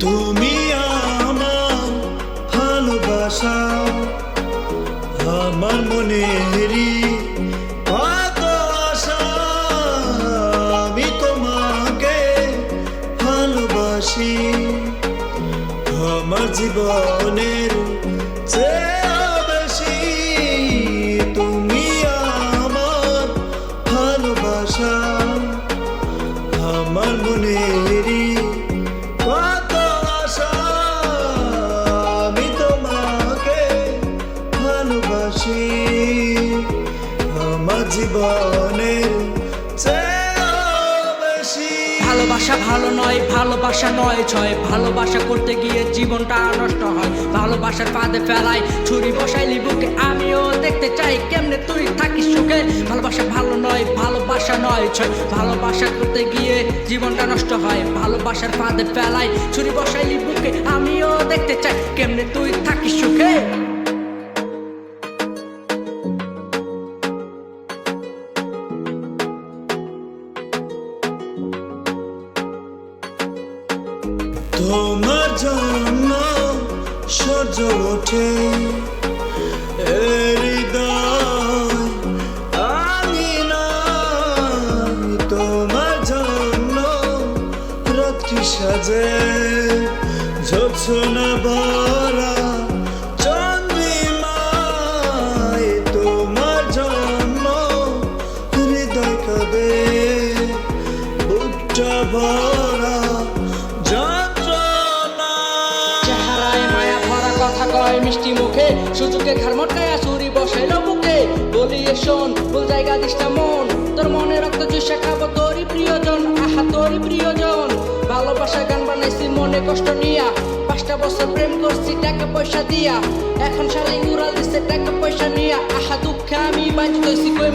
তুমি আমার ভালোবাসা, আমার মনেরই কত আশা। আমি তোমাকে ভালোবাসি আমার জীবনের চেয়ে বেশি। তুমি আমার ভালোবাসা, আমার মনেরই কত আশা। আমি তোমাকে ভালোবাসি আমার জীবনের চেয়ে বেশি। ভালোবাসা ভালো নয়, ভালোবাসা নয় ছয়। ভালোবাসা করতে গিয়ে জীবনটা নষ্ট হয়। ভালোবাসার ফাঁদে ফেলায় ছুরি বসাইলি বুকে, আমিও দেখতে চাই কেমনে তুই থাকিস সুখে। ভালোবাসা ভালো নয়, ভালোবাসা নয় ছয়। ভালোবাসা করতে গিয়ে জীবনটা নষ্ট হয়। ভালোবাসার ফাঁদে ফেলায় ছুরি বসাইলি বুকে, আমিও দেখতে চাই কেমনে তুই থাকিস সুখে। তোমার জন্য সূর্য ওঠে হৃদয় আমি নাই। তোমার জন্য রাত্রি সাজে ঝোছনা ভরা চন্দ্রিমায়। তোমার জন্য হৃদয় কাঁদে বুকটা ভরা কথা কয় মিষ্টি মুখে, সুযোগে ঘর মটকায়া ছুরি বসাইল বুকে। বলিয়ে শোন ভুল জায়গা দিস না মন, তোর মনে রক্ত চুষা খাবো তোরই প্রিয়জন। আহা তোরই প্রিয়জন। ভালোবাসা গান বানাইছি মনে কষ্ট নিয়া, 5টা বছর প্রেম করছি টাকা পয়সা দিয়া। এখন শালাই উড়াল দিচ্ছে টাকা পয়সা নিয়া। আহা দুঃখে আমি বাঁচতেছি কই